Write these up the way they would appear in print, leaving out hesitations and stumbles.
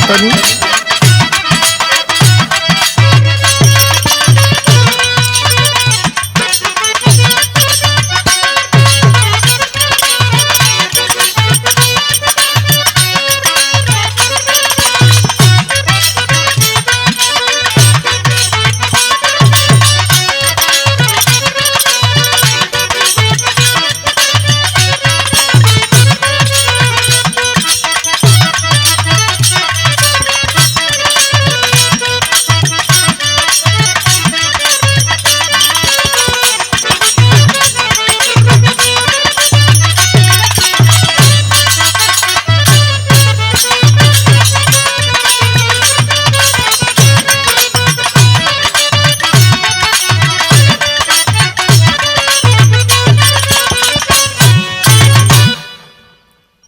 तनी।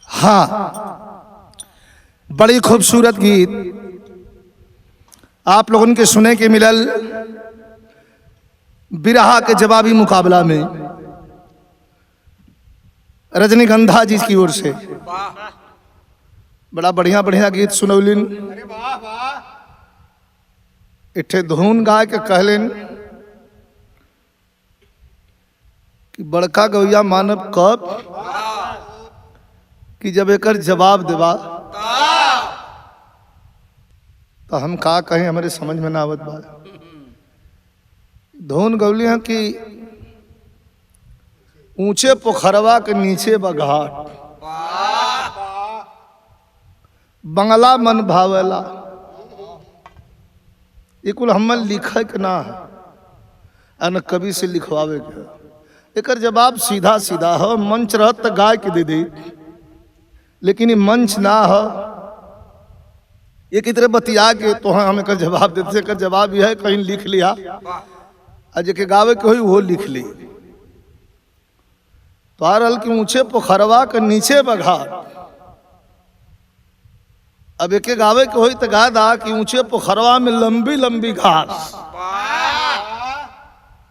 हाँ, बड़ी खूबसूरत गीत आप लोगों के सुने के मिलल बिरहा के जवाबी मुकाबला में रजनीगंधा जी की ओर से बड़ा बढ़िया बढ़िया गीत सुनौलिन। इठे धुन गा के कहलिन कि बड़का गौया मानव कब कि जब एकर जवाब देवा तो हम का कहें, हमारे समझ में ना आवत बा। धुन गौली है कि ऊंचे पोखरवा के नीचे बघाट, बंगला मन भावेला। ये कुल हमन लिखे के ना है, अन कवि से लिखवावे के। एकर जवाब सीधा सीधा हो। मंच रहत तो गाय के दे दी, लेकिन ये मंच ना हो। ये कितने बतिया के तो हम एक जवाब देते। एक जवाब यह है कहीं लिख लिया, आज के गावे के हुई वो लिख ली। तो आ रहा कि ऊंचे पोखरवा के नीचे बघाट। अब एक गावे के हुई तो गा दा कि ऊंचे पोखरवा में लंबी लंबी घास,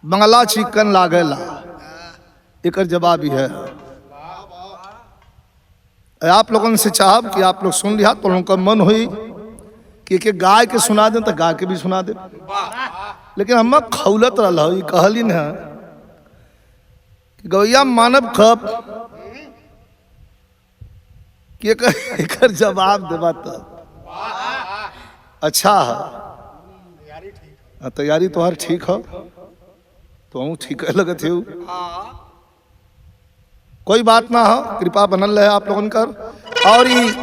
बंगला चिकन लागेला। एक जवाब यह है। आप लोगों से चाहब कि आप लोग सुन लिया तो लोगों का मन हुई कि एक गाय के सुना दें तो गा के भी सुना दे। लेकिन हम खौलत रहा कहली न कि गौया मानव कब कि एक जवाब देवा तब। अच्छा है, तैयारी तो हर ठीक हो तो हम ठीक लगत है। कोई बात ना हो, कृपा बनल रहे आप लोगन कर। और ये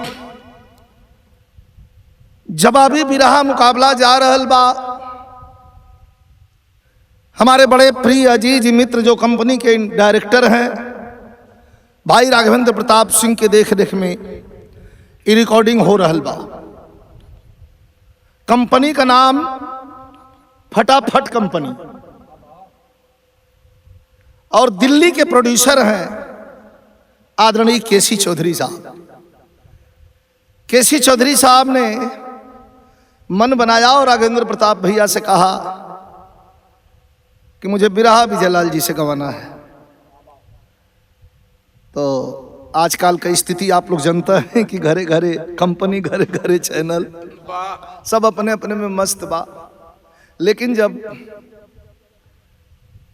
जवाबी बिरहा मुकाबला जा रहल बा। हमारे बड़े प्रिय अजीज मित्र जो कंपनी के डायरेक्टर हैं भाई राघवेंद्र प्रताप सिंह के देख रेख में ये रिकॉर्डिंग हो रहल बा। कंपनी का नाम फटाफट कंपनी, और दिल्ली के प्रोड्यूसर हैं आदरणीय केसी चौधरी साहब। केसी चौधरी साहब ने मन बनाया और राघवेंद्र प्रताप भैया से कहा कि मुझे बिरहा विजयलाल जी से गवाना है। तो आजकल का स्थिति आप लोग जानते हैं कि घरे घरे कंपनी, घरे घरे चैनल, सब अपने अपने में मस्त बा। लेकिन जब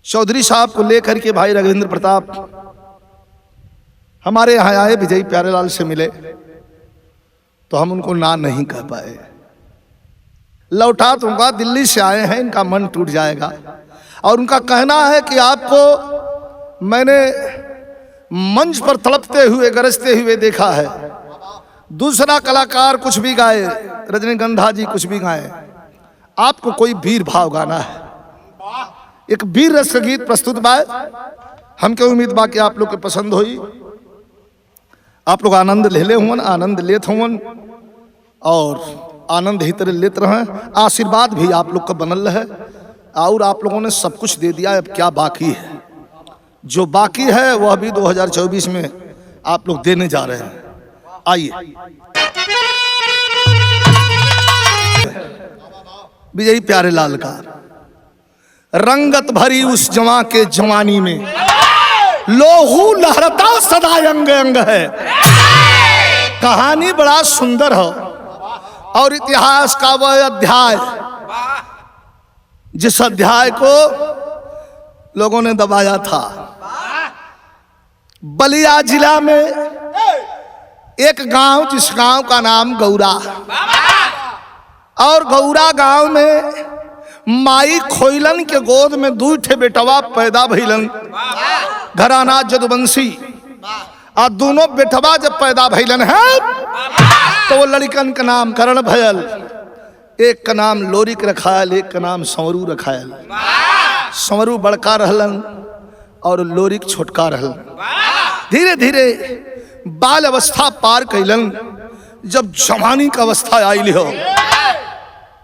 चौधरी साहब को लेकर के भाई राघवेंद्र प्रताप हमारे यहाँ आए, विजय प्यारेलाल से मिले, तो हम उनको ना नहीं कह पाए। लौटा दूंगा, दिल्ली से आए हैं, इनका मन टूट जाएगा। और उनका कहना है कि आपको मैंने मंच पर तड़पते हुए, गरजते हुए देखा है। दूसरा कलाकार कुछ भी गाए, रजनीगंधा जी कुछ भी गाए, आपको कोई वीर भाव गाना है। एक वीर रस गीत प्रस्तुत बा। हमके उम्मीद बा कि आप लोग के पसंद होई। आप लोग आनंद ले हुन, आनंद लेत हुन और आनंद ही तरह लेते रहें। आशीर्वाद भी आप लोग का बनल है और आप लोगों ने सब कुछ दे दिया। अब क्या बाकी है? जो बाकी है वह अभी 2024 में आप लोग देने जा रहे हैं। आइए विजय प्यारेलाल का रंगत भरी उस जवां के जवानी में लोहू लहरता सदा अंग अंग है। कहानी बड़ा सुंदर हो। और इतिहास का वह अध्याय जिस अध्याय को लोगों ने दबाया था। बलिया जिला में एक गांव, जिस गांव का नाम गौरा, और गौरा गांव में माई खोइलन के गोद में 2 ठे बेटवा पैदा भइलन, घराना जदुवंशी। और दोनों बेटवा जब पैदा भइलन है तो वो लड़कन का नाम करण भयल, एक का नाम लोरिक रखायल, एक का नाम संवरू रखायल। संवरू बड़का रहलन और लोरिक छोटका रहलन। धीरे धीरे बाल अवस्था पार कैलन। जब जवानी का अवस्था आइल हो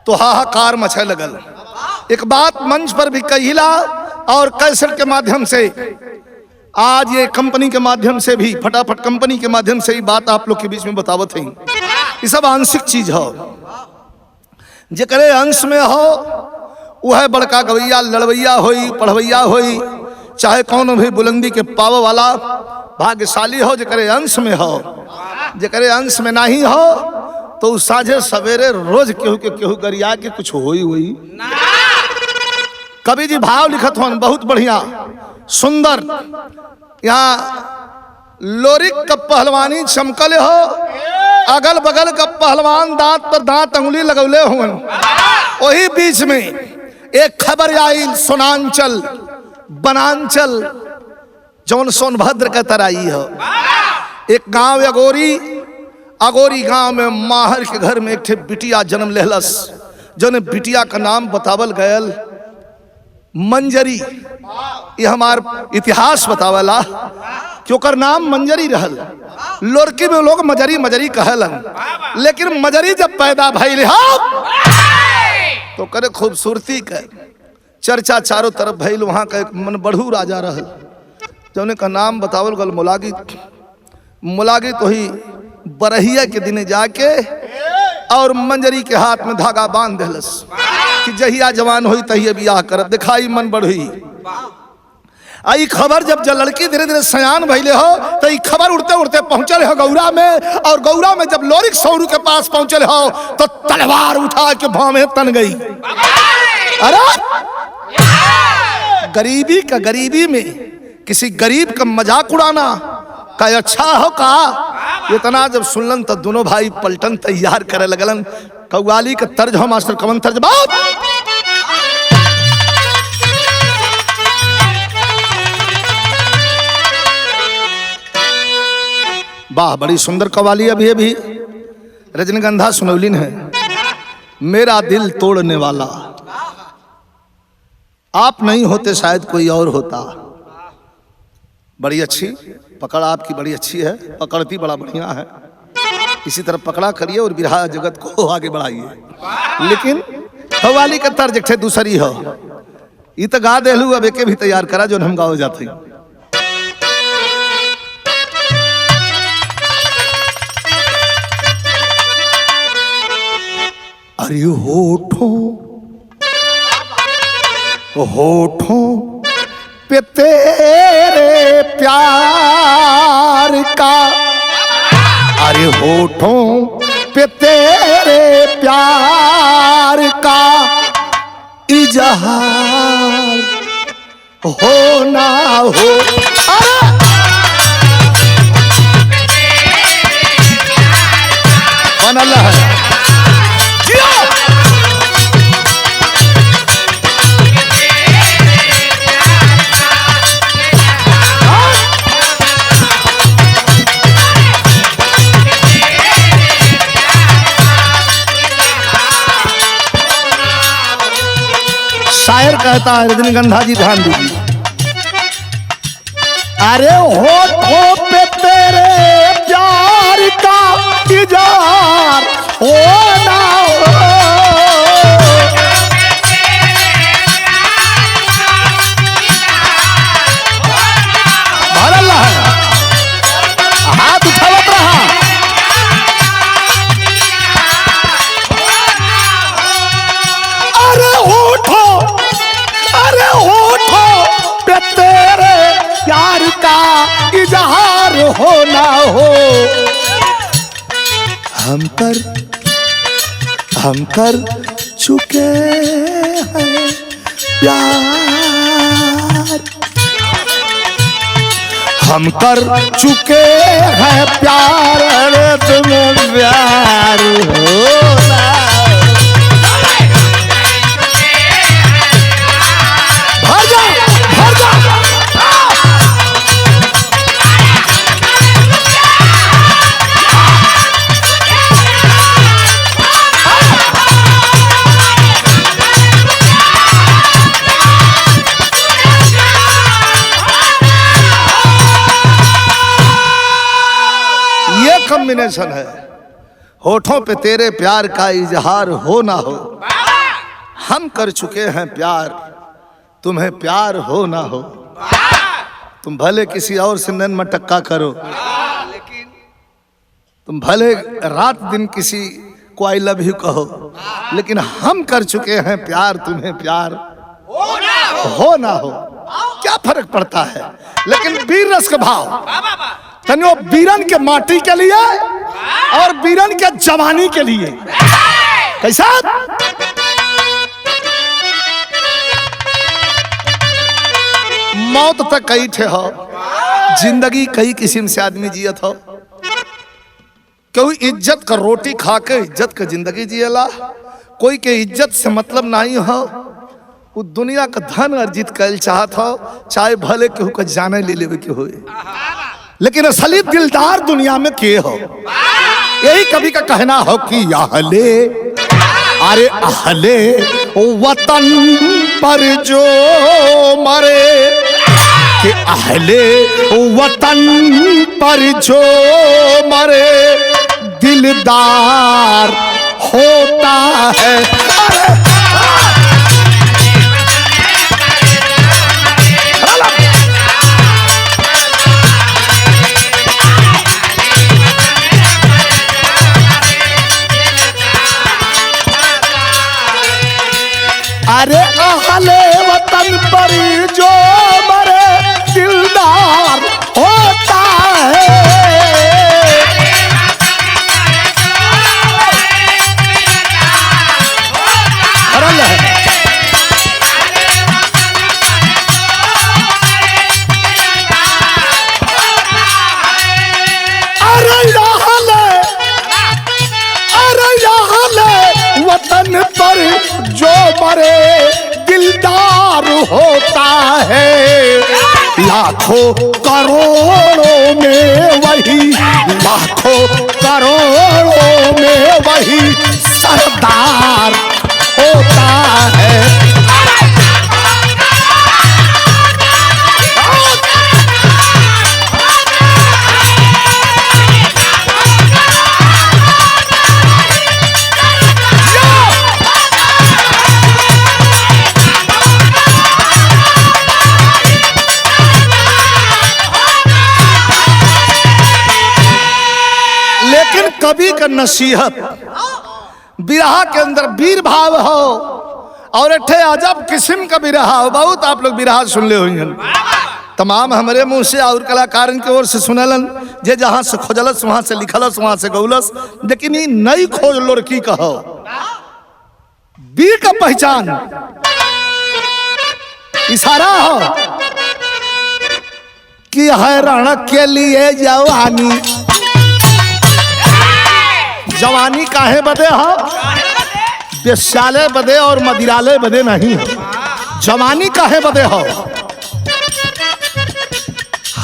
तो हाहाकार मचे लगल। एक बात मंच पर भी कहिला और कैसेट के माध्यम से, आज ये कंपनी के माध्यम से भी, फटाफट कंपनी के माध्यम से ही बात आप लोग के बीच में बतावत है। ये सब आंशिक चीज हो, जेकरे अंश में हो वह बड़का गवैया, लड़वैया होई, पढ़वैया होई, चाहे कौन भी बुलंदी के पाव वाला भाग्यशाली हो। जेकरे अंश में हो, जेकरे अंश में नहीं हो तो साझे सवेरे रोज केहू के केहू गरिया के कुछ होई हुई। कवि जी भाव लिखत हो बहुत बढ़िया सुंदर। यहाँ लोरिक का पहलवानी चमकले हो, अगल बगल का पहलवान दांत पर दांत अंगुली लगौले हुए। वही बीच में एक खबर आई सोनांचल बनांचल जौन सोनभद्र का तराई हो। एक गांव अगोरी, अगोरी गांव में माहर के घर में एक ठे बिटिया जन्म लेहलस, जौन बिटिया का नाम बतावल गयल मंजरी। ये हमार इतिहास बतावला कि ओकर नाम मंजरी रहल। लोरकी में लोग मजरी मजरी कहलन, लेकिन मजरी जब पैदा भइल तो करे खूबसूरती का चर्चा चारों तरफ भइल। वहां का एक मन बढ़ू राजा रहल, जौने का नाम बतावल गल मुलागी। मुलागी तो ही बरहिया के दिन जाके और मंजरी के हाथ में धागा बांध देलस कि जहिया जवान हुई तहिया बियाह करब। दिखाई मन बढ़ी। आई खबर जब लड़की धीरे धीरे सयान भइले हो तो ई खबर उड़ते उड़ते पहुंचल हो गौरा में। और गौरा में जब लोरिक सौरू के पास पहुंचल हो तो तलवार उठा के भाव में तन गई। अरे गरीबी का, गरीबी में किसी गरीब का मजाक उड़ाना का अच्छा हो का। इतना जब सुनलन तो दोनों भाई पलटन तैयार करे लगलन। कव्वाली का तर्ज हो मास्टर, कवन तर्ज बात। वाह, बड़ी सुंदर कव्वाली। अभी अभी रजनीगंधा सुनौलिन है, मेरा दिल तोड़ने वाला। आप नहीं होते शायद कोई और होता। बड़ी अच्छी पकड़ आपकी, बड़ी अच्छी है, पकड़ती बड़ा बढ़िया है। इसी तरह पकड़ा करिए और बिरहा जगत को आगे बढ़ाइए। लेकिन कव्वाली का तर्ज एक दूसरी हो। ये तो गा देलू, अब एके भी तैयार करा जो हम गाओ जाते। अरे होठों होठों पे तेरे प्यार का, अरे होठों पे तेरे प्यार का इजहार हो ना हो। अल्लाह है शायर कहता है, रजनीगंधा जी ध्यान दीजिए। अरे होठों पे तेरे प्यार का इजहार हो ना हो। अल्लाह है, हाथ उठावत रहा। अरे होठों, अरे होठों पे तेरे प्यार का इजहार हो ना हो। हम पर हम कर चुके हैं प्यार, हम कर चुके हैं प्यार, अरे तुम्हें प्यार होना। भर जा, भर जा। कॉम्बिनेशन है, होठों पे तेरे प्यार का इजहार हो ना हो, हम कर चुके हैं प्यार, तुम्हें प्यार हो ना हो। तुम भले किसी और से नैन मटक्का करो, तुम भले रात दिन किसी को आई लव यू कहो, लेकिन हम कर चुके हैं प्यार, तुम्हें प्यार हो ना हो। क्या फर्क पड़ता है? लेकिन वीर रस का भाव तनियो वीरन के माटी के लिए और वीरन के जवानी के लिए कैसा? मौत तक कई ठे हो, जिंदगी कई किस्म से आदमी जियत हो। कोई इज्जत का रोटी खा के इज्जत का जिंदगी जियला, कोई के इज्जत से मतलब नहीं हो, वो दुनिया का धन अर्जित कर चाहत हो, चाहे भले केहू का जाने ले लेवे के होए, लेकिन असली दिलदार दुनिया में के हो। यही कवि का कहना हो कि अहले, अरे अहले वतन पर जो मरे, कि अहले वतन पर जो मरे दिलदार होता है। अरे अहले वतन पर जो मरे दिलदार होता है। वतन पर जो मरे दिलदार होता है, लाखों करोड़ों में वही, लाखों करोड़ों में वही सरदार होता है। कवि का नसीहत बिरहा के अंदर वीर भाव हो और अठे अजब किस्म का बिरहा हो। बहुत आप लोग बिरहा सुन ले होंगे, तमाम हमारे मुंह से और कलाकार की ओर से सुनलन, जे जहां से खोजलस वहां से लिखलस वहां से गौलस, लेकिन ये नई खोज लड़की कहो। वीर का पहचान इशारा हो कि हैरान के लिए जवानी, जवानी काहे बदे हो? बेश्याले बदे और मदिराले बदे नहीं हो। जवानी काहे बदे हो?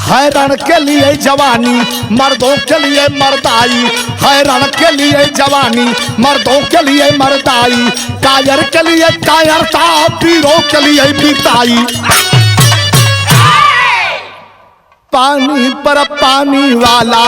हैरान के लिए जवानी, मर्दों के लिए मर्दाई, हैरान के लिए जवानी, मर्दों के लिए मर्दाई, कायर के लिए कायरता, वीरों के लिए वीरताई। पानी पर पानी वाला,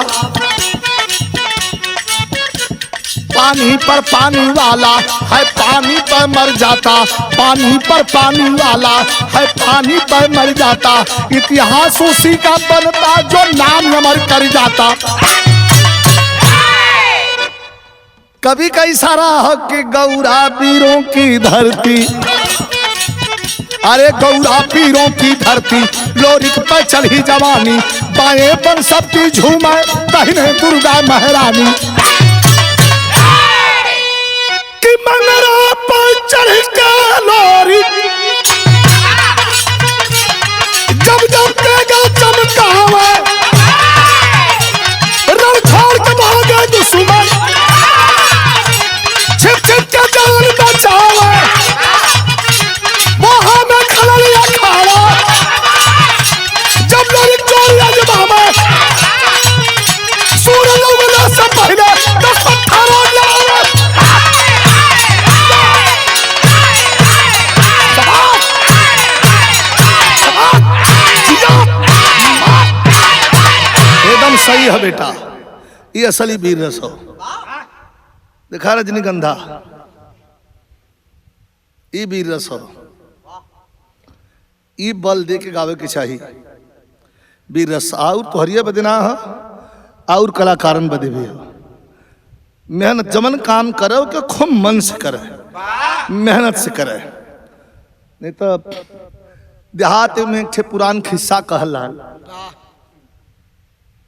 पानी पर पानी वाला है, पानी पर मर जाता, पानी पर पानी वाला है, पानी पर मर जाता, इतिहास उसी का बनता जो नाम अमर कर जाता। कभी का इशारा हो कि गौरा वीरों की धरती, अरे गौरा वीरों की धरती, लोरिक पर चढ़ी जवानी, बाएं पर सबकी झूमे, दाहिने दुर्गा महारानी। चढ़ के लोरी जब जब तेगा चमकावे रण छोड़ के भागे दुश्मन छिप छिप के जान बचावे वहां में खलल अखाड़ा जब लोरी चोरी अजमावे सूरज उगने से पहले 10 पत्थर लगावे एकदम सही है बेटा, ये असली वीर रस हो। देखा रजनीगंधा, ये वीर रस हो, ये बल दे के गावे के चाहिए वीर रस। और तोहरिया बदना है और कलाकारन बदे भी हो। मेहनत जमन काम करो कि खूब मन से करे, मेहनत से करे। नहीं तो देहात में एक पुरान खिस्सा कहला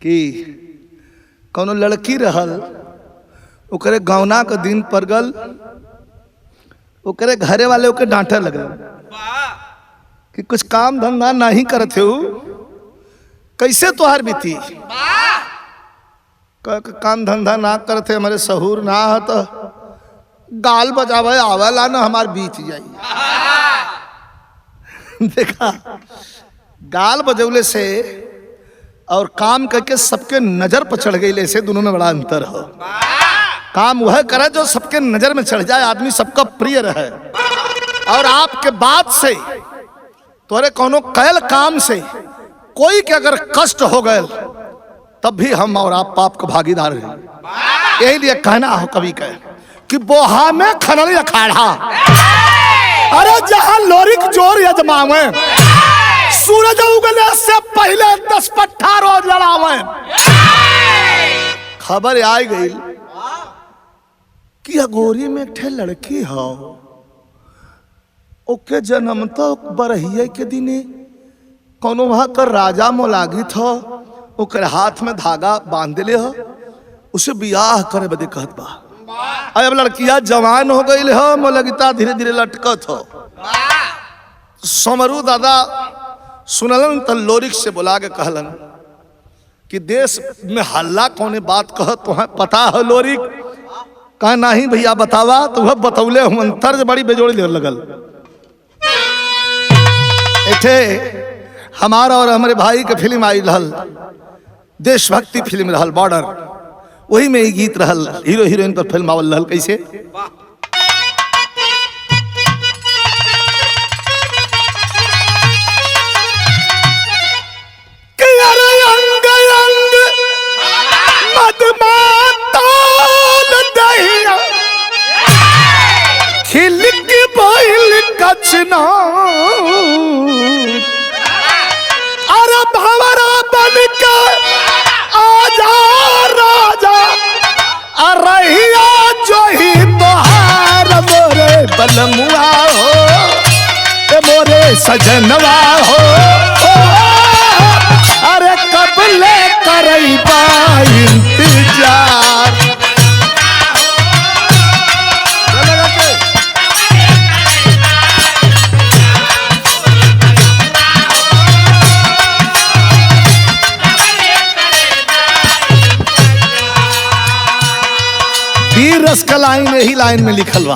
कि कोनो लड़की रहल, ओकरे गौना के दिन पर गल, ओकरे घरे वाले ओके डांटे लगल कि कुछ काम धंधा नहीं करते हो, कैसे तोहार बीती। काम धंधा ना करते, हमारे सहूर ना है तो गाल बजावे आवेला ना हमार बीत जाई। देखा, गाल बजौले से और काम करके सबके नजर पर चढ़ गई से दोनों में बड़ा अंतर हो। काम वह करे जो सबके नजर में चढ़ जाए, आदमी सबका प्रिय रहे। और आपके बात से तोरे कोनो कैल काम से कोई के अगर कष्ट हो गए तब भी हम और आप पाप का भागीदार हैं। यही लिए कहना हो कवि का कि बोहा में खनल अखाड़ा, अरे जहां लोरिक जोर यजमावे सूरज उगने से पहले 10 पट्ठा रोज लड़ावे। खबर आ गई कि अगोरी में एक लड़की हो, ओके जन्म तो बरहिया के दिने कोनो वहां कर राजा मोलागी था, ओकर हाथ में धागा बांध ले हो, उसे बियाह करे बदे कहत बा। अब लड़किया जवान हो गई हो, मोलगिता धीरे धीरे लटकत हो। समरू दादा सुनलन तो लोरिक से बुला के कहलन कि देश में हल्ला कौने बात कह तुम्हें पता है लोरिक? कहा नहीं भैया बतावा। तो वह बतौले हम तर्ज बड़ी बेजोड़ी ले लगल। एठे हमारा और हमारे भाई के फिल्म आई रहल, देशभक्ति फिल्म रहल बॉर्डर, वही में ही गीत रहल, हीरो हीरोइन पर फिल्म आवल रहल। कैसे कचना अरे भंवरा बन के आजा राजा, अरहिया जो ही तोहार मोरे बलमुआ हो, मोरे सजनवा हो, अरे कब ले करई बा इंतजार। रस का लाइन यही लाइन में लिखल बा।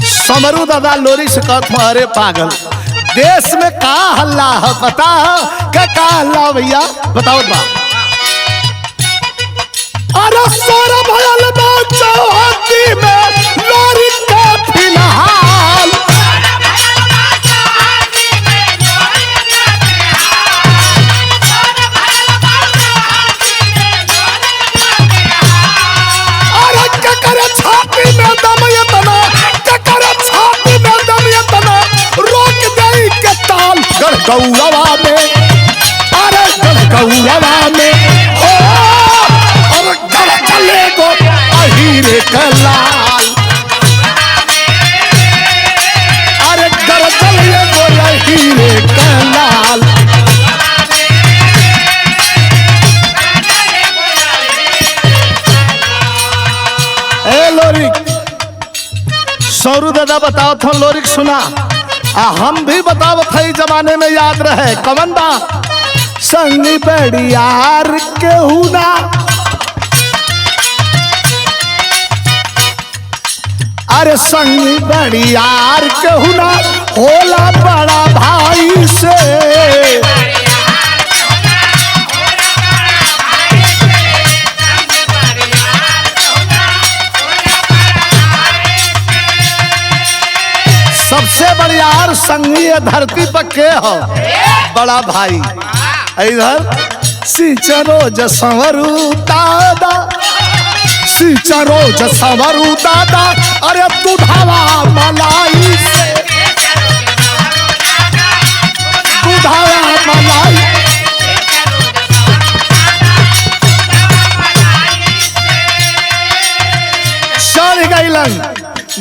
समरू दादा लोरी से कहत हूँ, अरे पागल देश में का हल्ला है पता है? क्या का हल्ला भैया बताओ बा। अरे सोरा भयल बा चौहद्दी में लोरी का फिलहाल, छाती में दम इतना, छाती में दम इतना, रोक गई के ताल गढ़गौवा में, अरे गढ़गौवा में ओ, और गढ़ चले गो अहीरे का लाल, अरे गढ़ चले गो अहीरे का लाल। सौरू दादा बताओ था लोरिक सुना हम भी बताओ था जमाने में याद रहे कमन बा संगी बड़ियार केहू ना अरे संगी बड़ियार केहू ना होला बड़ा भाई से सबसे बड़ियार संगी धरती पर के हो बड़ा भाई इधर सिंचरो जसवरू दादा सिंचरो जसवरू दादा अरे दूधावा मलाई से दूधावा मलाई चढ़ गईलन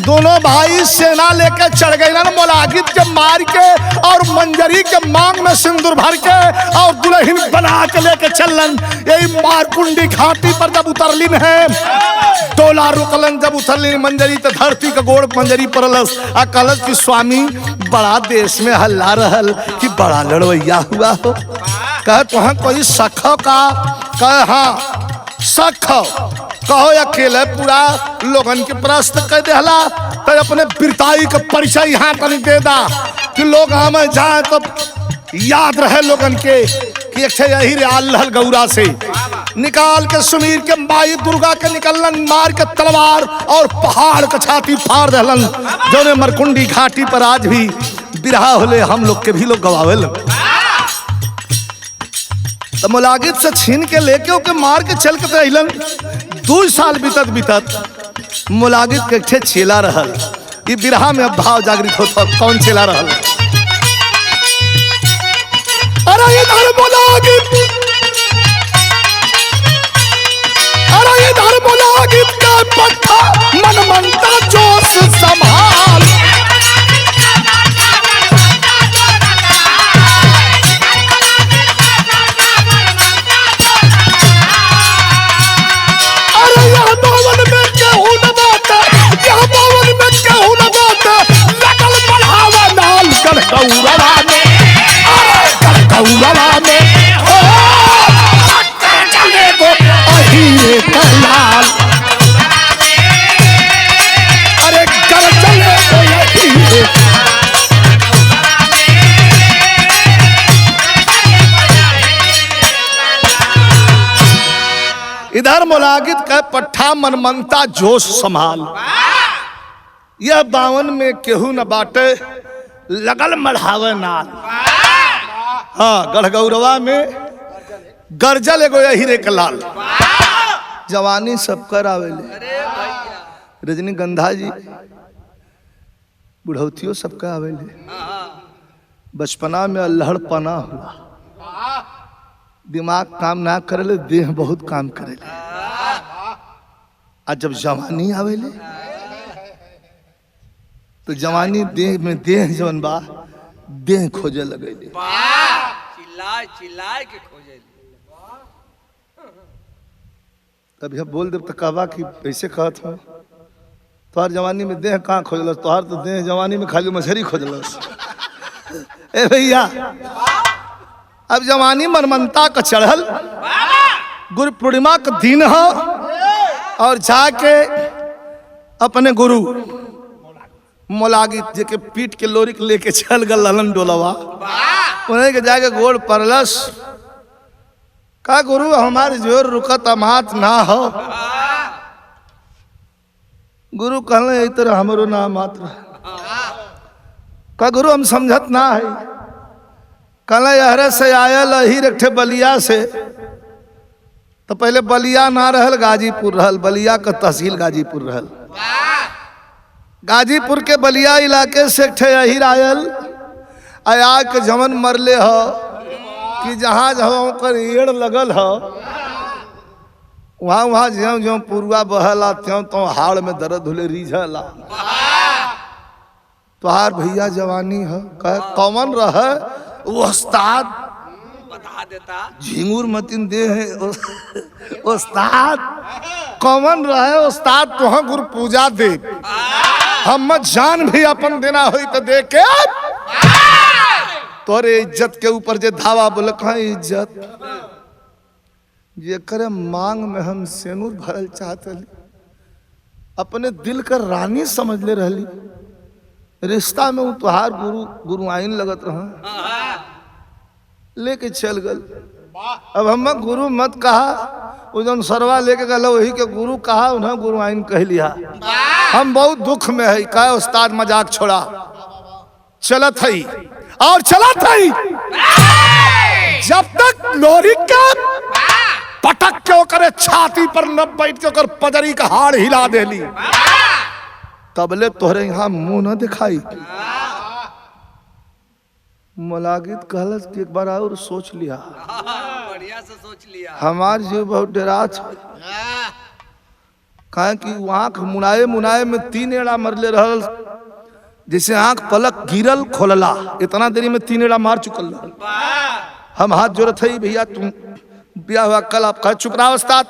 दोनों भाई सेना लेकर चढ़ गए मोलागित के मार के और मंजरी के मांग में सिंदूर भर के और दुल्हन बना के लेके चलन यही मारकुंडी घाटी पर जब उतरलिन है टोला रुकलन जब उतरलिन मंजरी तो धरती का गोड़ मंजरी परलस आ कलस की स्वामी बड़ा देश में हल्ला रहल कि बड़ा लड़वैया हुआ हो कह तुहाँ कोई सखो का कह हाँ सखो कहो अकेले पूरा लोगन के प्रश्न कर देला तो अपने बिरताई का परिचय यहाँ पर दे दा कि लोग हमें जाए तो याद रहे लोगन के कि एक यही अल्लाह गौरा से निकाल के सुमीर के माई दुर्गा के निकलन मार के तलवार और पहाड़ का छाती फाड़ दहलन जो मरकुंडी घाटी पर आज भी बिरहा होले हम लोग के भी लोग गवावेल तो मुलागित से छीन के लेके ओके मार के चल के अलन 2 साल बीतत बीतत मुलागित के ठे चेला रहल ये बिरहा में अब भाव जागृत होता कौन चेला रहल अरे इधर मुलागित अरे इधर मुलागित का पट्टा मन मनता जोश संभाल अरे कर चले इधर मुलागित का पट्ठा मनमनता जोश संभाल यह 52 में केहू न बाटे लगल मढ़ावे नाल हाँ गढ़गौरवा में गरजल एगो हीरे के लाल जवानी सब कर आवेले रजनीगंधा जी बुढ़ौतियों सबका आवेले बचपना में अल्हड़ पना हुआ दिमाग काम ना करेले देह बहुत काम करेले आज जब जवानी आवेले तो जवानी देह में देह जवन बा देह खोजे लगे चिल्लाए चिल्लाए के खोजे तभी हम बोल दे तो कहबा कि कैसे कहत हो तोहर जवानी में देह कहाँ खोजलस तोहर तो देह जवानी में खाली मछली खोजलस ए भैया अब जवानी मनमनता का चढ़ल गुरु पूर्णिमा का दिन हो और जाके अपने गुरु मोलागित जे के पीठ के लोरी के लेके चल गल ललन डोलवा उन्हें के जाके गोड़ परलस का गुरु हमारे जोर रुकत अमात ना हो गुरु कहले इतर हमरो ना मात्र का गुरु हम समझत ना है कहले यहरे से आयल ही रखे बलिया से तो पहले बलिया ना रहल गाजीपुर रहल बलिया का तहसील गाजीपुर रहल गाजीपुर के बलिया इलाके से यही आयल आया के जमन मरले हो कि जहाँ जहाँ कर एड़ लगल हो वहाँ वहाँ ज्यों ज्यों पुरवा बहला त्यों तो हाड़ में दर्द होले रीझला तोहार भैया जवानी है कह कौन रह वो उस्ताद बता देता झिंगुर मतिन दे है उस्ताद कौन रहे उस्ताद तुह गुरु पूजा दे हम जान भी अपन देना हुई तो दे के तोरे इज्जत के ऊपर जे धावा बोल कहा इज्जत ये करे मांग में हम सेनूर भरल चाहत रही, अपने दिल का रानी समझ ले रही, रिश्ता में तुहार गुरु आइन लगत रहा, लेके चल गल। अब हम गुरु मत कहा, उजन सरवा लेके गल वही के गुरु कहा, उन्हें गुरु आइन कह लिया। हम बहुत दुख में है, कहे उस्ताद मजाक छोड़ा, चलत है और चलत है। जब तक लोरी का पटक के ओकरे छाती पर न बैठ के ओकर पजरी का हाड़ हिला देली, तबले तोहरे यहाँ मुंह न दिखाई। मलागित कहलस कि एक बार और सोच लिया, बढ़िया से सोच लिया। हमार जीव बहुत डरात, कहे कि आंख मुनाए मुनाए में 3 एड़ा मरले रहल, जैसे आंख पलक गिरल खोलला, इतना देरी में 3 एड़ा मार चुकल रहल। हम हाथ जोड़त है, भैया तुम ब्याह हुआ कल, आप कह चुप रहा उस्ताद,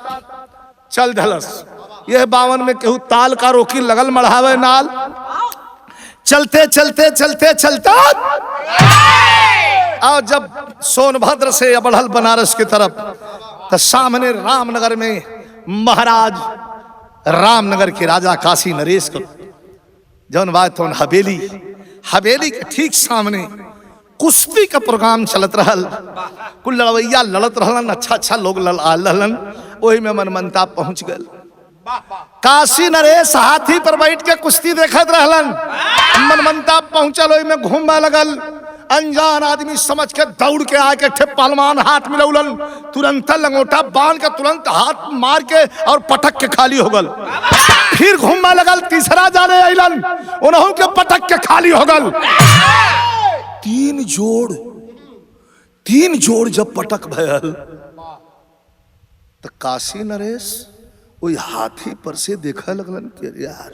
चल धलस। यह 52 में केहू ताल का रोकी लगल मढ़ावे नाल, चलते चलते चलते चलते और जब सोनभद्र से बढ़ल बनारस की तरफ, तो सामने रामनगर में महाराज रामनगर के राजा काशी नरेश को जौन बात हवेली, हवेली के ठीक सामने कुश्ती का प्रोग्राम चलत रहल। कुल लड़वैया लड़त रहलन, अच्छा अच्छा लोग लड़लन, वही में मनमनता पहुंच गल। काशी नरेश हाथी पर बैठ के कुश्ती देखत रहलन, मनमनता पहुंचल, वही में घूमने लगल। अनजान आदमी समझ के दौड़ के आके ठे पहलवान हाथ मिलौलन, तुरंत लंगोटा बांध के तुरंत हाथ मार के और पटक के खाली हो गल। फिर घूमने लगल, तीसरा जाने अइलन, उन्हों के पटक के खाली हो गल। 3 जोड़ जब पटक भयल, तो काशी नरेश वही हाथी पर से देखा लगलन कि यार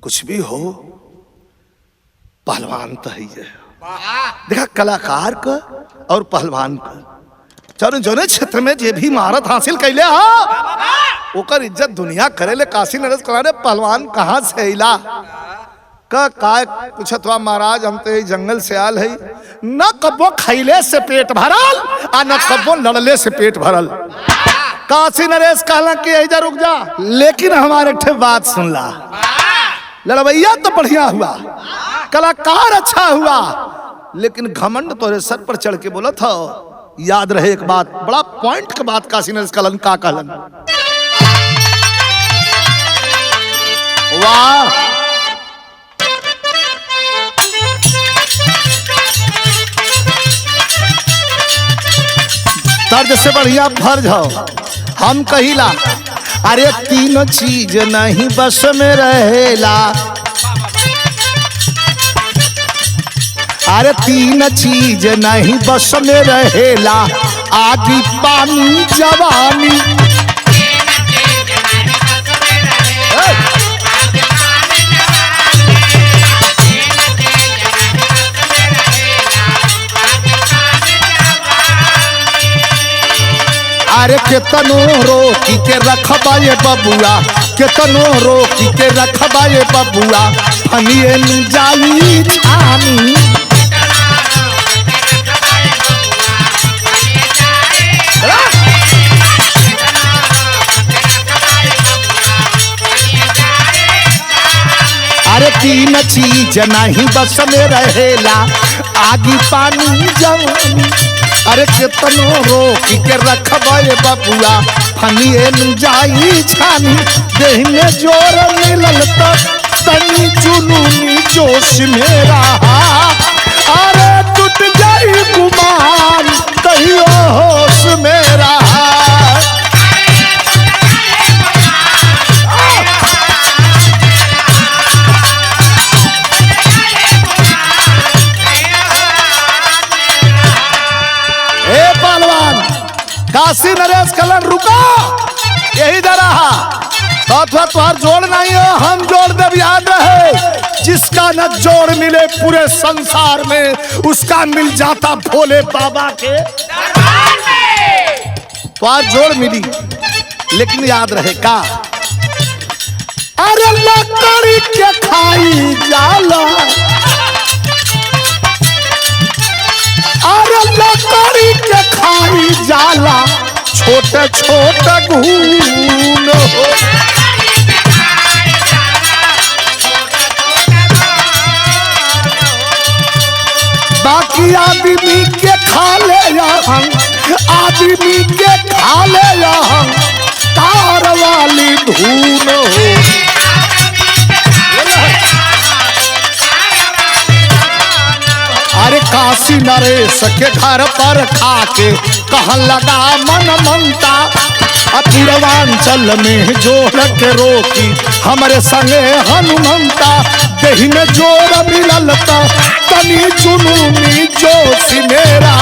कुछ भी हो, पहलवान तो ही है। देखा कलाकार का और पहलवान का, चलो जोने क्षेत्र में जे भी महारत हासिल कैले हा, ओकर इज्जत दुनिया करेले। काशी नरेश कराने पहलवान कहाँ से अइला, का पूछत हुआ महाराज हम तो जंगल से आल है, न कबो खैले से पेट भरल आ न कबो लड़ले से पेट भरल। काशी नरेश कहला कि इधर रुक जा, लेकिन हमारे ठे बात सुन ला, लड़वैया तो बढ़िया हुआ, कलाकार अच्छा हुआ, लेकिन घमंड तोरे सर पर चढ़ के बोला था। याद रहे एक बात, बड़ा पॉइंट के बात काशी नरेश कहलन, का कहलन, वाह दर्द से बढ़िया फर्ज हो। हम कहिला अरे 3 चीज नहीं बस में रहेला, अरे 3 चीज नहीं बस में रहेला, आदि पानी जवानी। अरे केतनो रोकी के रखबा ये बबुआ, केतनो रोकी के रखबा ये बबुआ, फनिए न जाई छानी। अरे 3 चीज नहीं बस में रहेला, आगी पानी जवानी। अरे केतनो रोक के रखबा ये बबुआ, फनिए न जाई छानी। देह में जोर मिलल तक तनी जुनूनी जोश मेरा, अरे टूट जाई गुमान कहियो होश मेरा। काशी नरेश कलन रुका, यही जरा तुहार जोड़ नहीं हो, हम जोड़ दे। याद रहे जिसका न जोड़ मिले पूरे संसार में, उसका मिल जाता भोले बाबा के दरबार में। तुहार जोड़ मिली, लेकिन याद रहे का, अरे लकड़ी जाला छोटे छोटे घून हो। बाकी आदमी के खा ले हम, आदमी के खा ले हम तार वाली धून हो। अरे काशी नरेश के घर पर खाके कहन लगा मन मनता, पूर्वांचल में जोर के रोकी हमरे संगे हनुमंता। देहि में जोर मिललता तनी जुनूनी जोश मेरा,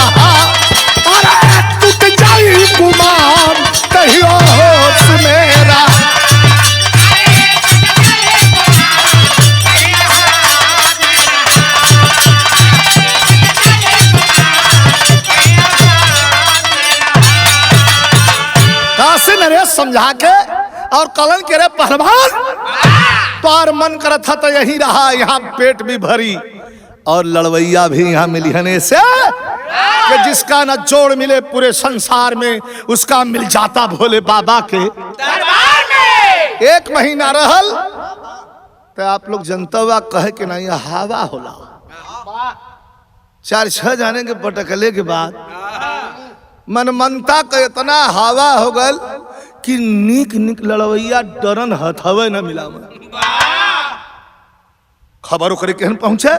अरे टूट जाई गुमान कहियो होश मेरा। काशी नरेश समझा के और कलन के रे पहलवान तोर मन करत था तो यही रहा, यहाँ पेट भी भरी और लड़वैया भी यहाँ मिली हने से कि जिसका न जोड़ मिले पूरे संसार में उसका मिल जाता भोले बाबा के दरबार में। 1 महीना रहल तो आप लोग जनता हुआ कहे कि नहीं हवा होला। 4-6 जाने के पटकले के बाद मनमनता का इतना हवा हो गल कि निक निक लड़वैया डरन हथवे न मिला। खबर ओकरे केहन पहुंचे।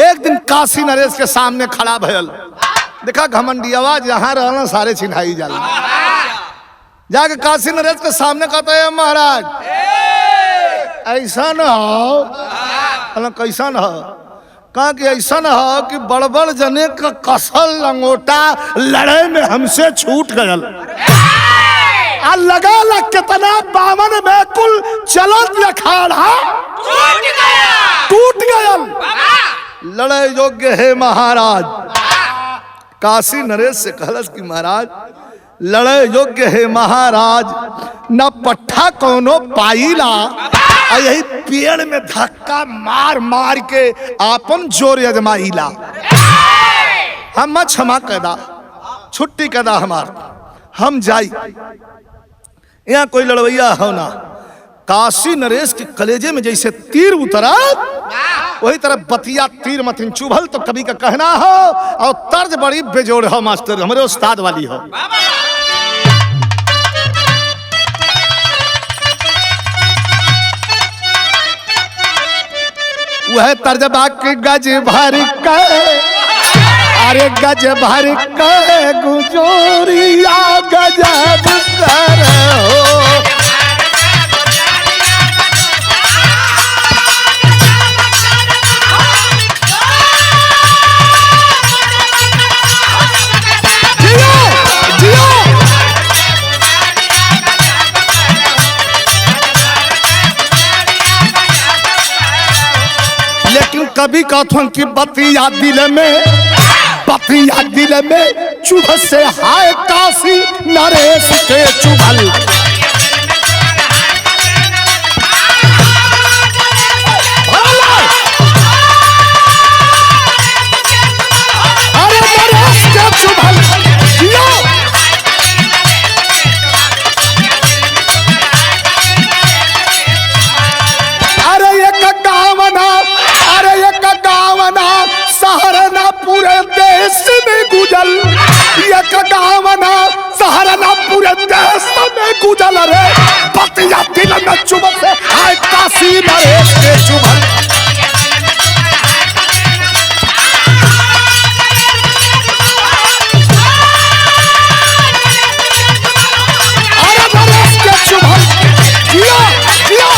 एक दिन काशी नरेश के सामने खड़ा भयल, देखा घमंडियावा जहां रहना सारे चिन्हाई जाला। जाके काशी नरेश के सामने कहता है महाराज ऐसा न हो। कैसा न हो? कहा कि ऐसा न हो कि बड़बड़ जने का कसल लंगोटा लड़े में हमसे छूट गयल। लगा लग कितना बामन में कुल चलत लखाड़ा टूट गयल। लड़े योग्य है महाराज। काशी नरेश से कहलस कि महाराज लड़े योग्य है महाराज, न पट्ठा कोनो पाईला, यही पेड़ में धक्का मार मार के आपन जोर अजमाईला। हम क्षमा कदा छुट्टी कदा हमार हम जाई। यहाँ कोई लड़वैया हो ना। काशी नरेश के कलेजे में जैसे तीर उतरा वही तरह बतिया तीर मथिन चुभल। तो कभी का कहना हो और तर्ज बड़ी बेजोड़ हो मास्टर, हमारे उस्ताद वाली हो। वह तर्ज बाकी गज भर के, अरे गज भर के गुजोरिया गजब कर हो। लेकिन कभी कथन की बतिया दिल में, बतिया दिल में चुभ से हाय काशी नरेश के चुभल। अरे नरेश के चुभल सहारना पूरे देश में गुजल। ये कगावना सहारना पूरे देश में गुजल। रे बतिया दिल में चुभ से हाय काशी नरेश के चुभल। अरे नरेश के चुभल जियो जियो।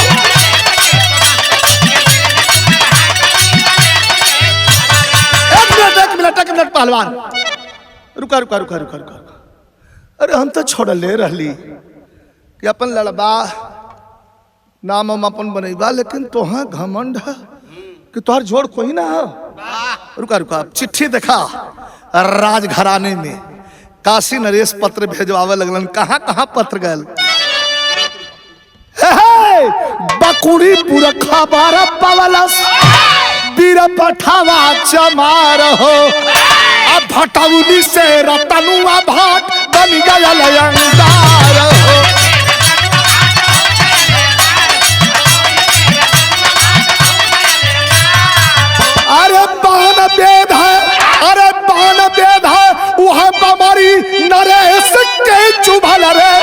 एक मिनट पहलवान रुका रुका रुका रुका रुका। अरे हम तो छोड़ ले रही कि अपन लड़बा नाम हम अपन बनेबा, लेकिन तोहा घमंड है कि तोहर जोड़ कोई ना हो। रुका रुका चिट्ठी देखा राजघराने में काशी नरेश पत्र भेजवावे लगलन। कहाँ कहाँ पत्र गल। बकुड़ी पुरखा बारा पवलस बीर पठावा चमार हो। अब भटौनी से रतनुआ भाट बन गया अंगार हो। अरे बाण वेद है, अरे बाण वेद है, वह बमारी नरेश के चुभल रे,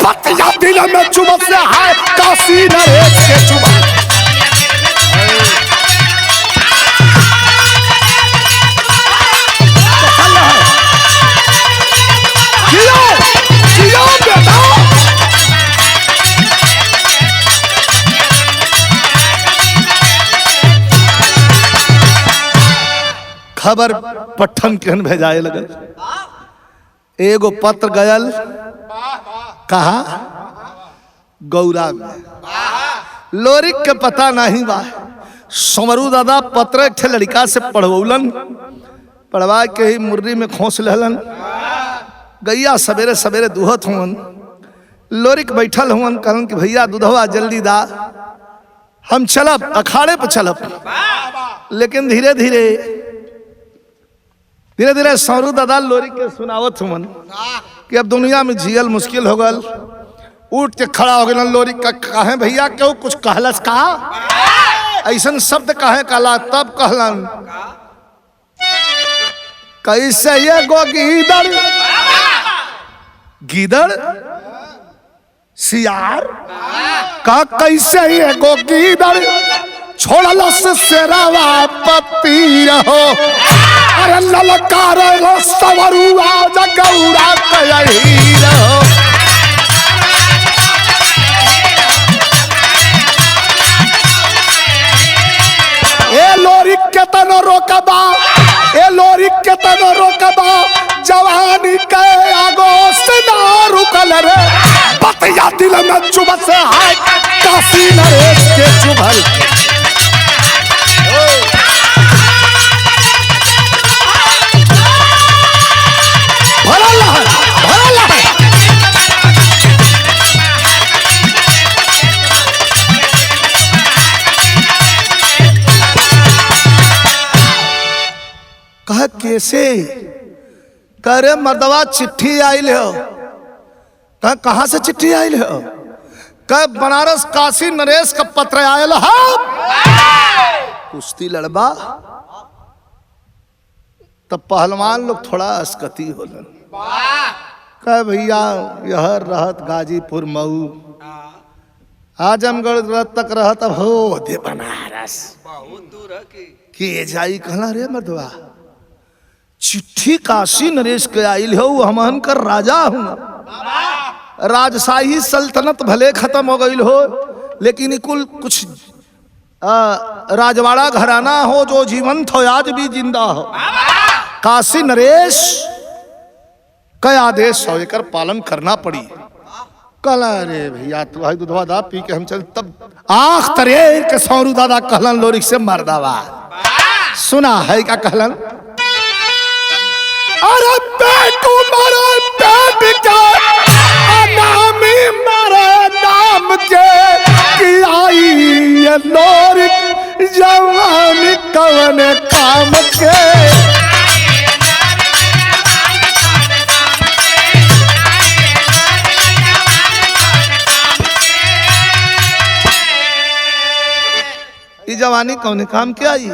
बतिया दिल में चुभ से है काशी नरेश के चुभल। खबर पट्ठन केहन भेजाए लगे। एगो पत्र गयल कहा गौरा में, लोरिक के पता नहीं बा। समरू दादा पत्र एक ठे लड़का से पढ़वौलन, पढ़वा के ही मुर्री में खोस लेलन। गैया सवेरे सवेरे दूहत हुवन, लोरिक बैठल हुवन, कहलन कि भैया दूधवा जल्दी दा, हम चलब अखाड़े पे चलब। लेकिन धीरे धीरे धीरे धीरे समरू दादा लोरी के सुनावत हुवन कि अब दुनिया में जियल मुश्किल हो गल। उठ के खड़ा हो गया लोरी का, कहे भैया क्यों कुछ कहलस का, ऐसन शब्द कहे कहला। तब कहलन कैसे ये गो गीदड़, गीदड़ सियार का, कैसे ये गो गीदड़ छोड़लस सेरावा पति रहो। अरे ललकार सवरुआ जगौरा कयही रहो। ए लोरी के तनो रोकबा, ए लोरी के तनो रोकबा, जवानी के आगोश ना रुकल रे, बतिया दिल में चुभ से है काशी नरेश के चुभल। कहा कैसे, करे मर्दवा चिट्ठी आयल हो। कहा कहाँ से चिट्ठी आयल हो, कह बनारस काशी नरेश का पत्र आयल हो। कुश्ती लड़बा तब पहलवान लोग थोड़ा अस्कती होलन। कह भैया यह रहत गाजीपुर मऊ, आजमगढ़ तक रहत, अब हो दे बनारस बहुत दूर है के जाई। कहला रे मर्दवा चिट्ठी काशी नरेश के आइल हो, हमहन कर राजा हूं। राजशाही सल्तनत भले खत्म हो गई हो, लेकिन कुल कुछ राजवाड़ा घराना हो जो जीवंत हो, आज भी जिंदा हो। काशी नरेश का आदेश हो, एकर पालन करना पड़ी। कहला रे भैया तू भाई दूधवा दा पी के हम चल। तब आंख तरे के सौरू दादा कहलन लोरिक से मर्दावा, सुना है क्या कहलन, अरे बेटू मारे पेट के अनामी मारे नाम के कि आई ये लोरिक जवानी कवन काम के। ये जवानी कौन काम के आई,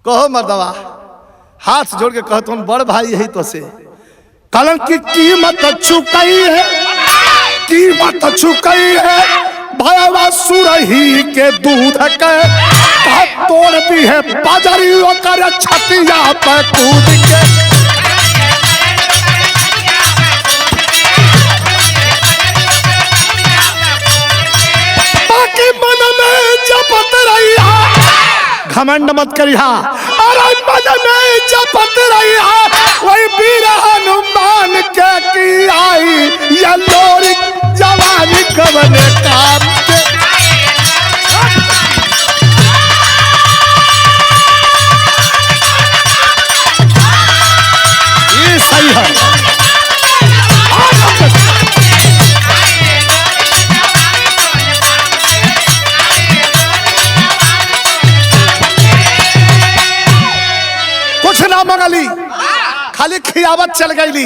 कहो मर्दवा। हाथ जोड़ के कहता हूं बड़ भाई यही तो से कलम की कीमत चुकाई है, कीमत चुकाई है। भयवा सुरही के दूध के तोड़ दी है बाजारी कर छतिया पे कूद के। बाकी मन में जपत रही, घमंड मत करिहा। अरे मन में जपत रही वही वीर हनुमान के की आई ये लोरिक जवानी कवन काम के। ये सही है। कुछ ना मंगली, खाली खियावत चल गईली।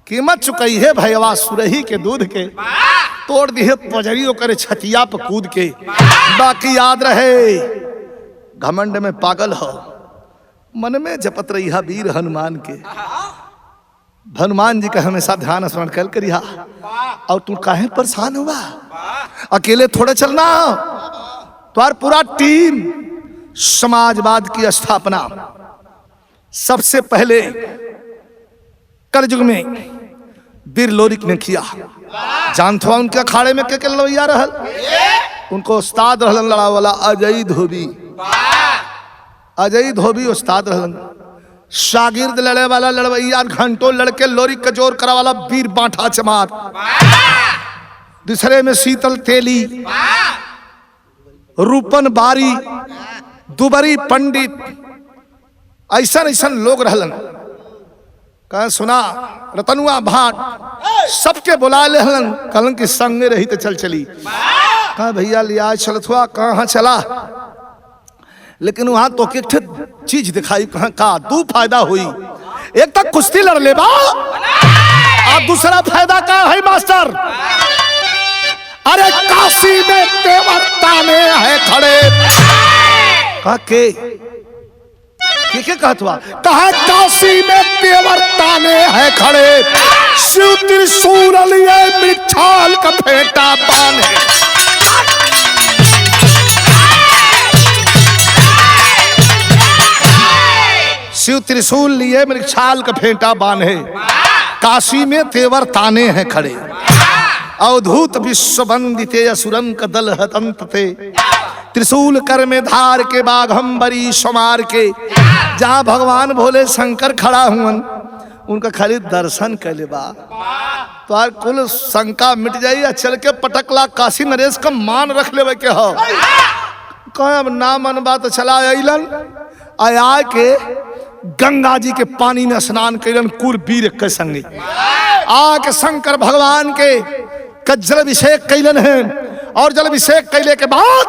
कीमत चुकई है भैया सुरही के दूध के, तोड़ दिए पजरियों करे छतिया पर कूद के। बाकी याद रहे घमंड में पागल हो, मन में जपत रही वीर हनुमान के। हनुमान जी का हमेशा ध्यान स्मरण कर करिया। और तू काहे परेशान हुआ, अकेले थोड़े चलना, तुम्हार पूरा टीम। समाजवाद की स्थापना सबसे पहले कलयुग में वीर लोरिक ने किया। जानथवा उनके अखाड़े में के लड़वैया रहल, उनको उस्ताद रहलन लड़ा वाला अजय धोबी। अजय धोबी उस्ताद रहलन। शागिर्द लड़े वाला लड़वैया, घंटों लड़के लोरिक का जोर करा वाला वीर बांठा चमार। दूसरे में शीतल तेली, रूपन बारी, दुबरी पंडित, ऐसा ऐसा लोग रहलन। कहा सुना रतनुआ भाट सबके बुला ले हलन, कहलन की संगे रही तो चल चली। कहा भैया लिया चलत हुआ, कहाँ चला, लेकिन वहां तो एक चीज दिखाई। कहाँ का दो फायदा हुई, एक तक कुश्ती लड़ ले बा, और दूसरा फायदा का है मास्टर। अरे काशी में तेवर ताने है खड़े। कहा के कहत हुआ, कहा काशी में तेवर ताने है खड़े, शिव त्रिशूल लिए मृक्षाल का फेंटा बांधे। शिव त्रिशूल लिए मृक्षाल का फेंटा बांधे, काशी में तेवर ताने हैं खड़े। अवधूत विश्व वंदिते असुरन का दल हतंत थे, त्रिशूल कर में धार के बाघंबरी समार के। जहाँ भगवान भोले शंकर खड़ा हुवन, उनका खाली दर्शन कैले बा तो कुल शंका मिट जाई। चल के पटकला काशी नरेश का मान रख ले के हो। कहे अब ना मन बात चला अलन, आया के गंगा जी के पानी में स्नान कैलन कुल वीर के संगे। आके शंकर भगवान के जल अभिषेक कैलन है, और जल अभिषेक कैले के बाद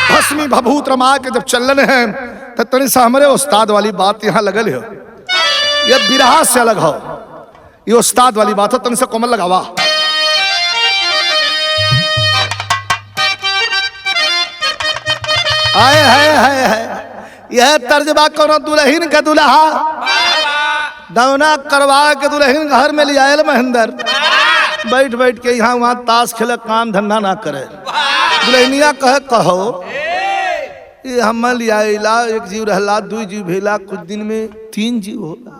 भस्मी भभूत रमा के जब चलन है, तो तनी सा हमारे उस्ताद वाली बात यहाँ लगल हो। ये बिरहा से अलग हो, ये उस्ताद वाली बात हो, तनी सा कोमल लगावा। आए है यह तर्जबा कोनो दुल्हन के दुल्हा दौना करवा के दुल्हन घर में ले आयल महेंद्र। बैठ बैठ के यहाँ वहाँ ताश खेले, काम धंधा ना करे। दुल्हनिया कहो ये हम लिया, एक जीव रहला, दू जीव भेला, कुछ दिन में 3 जीव होला।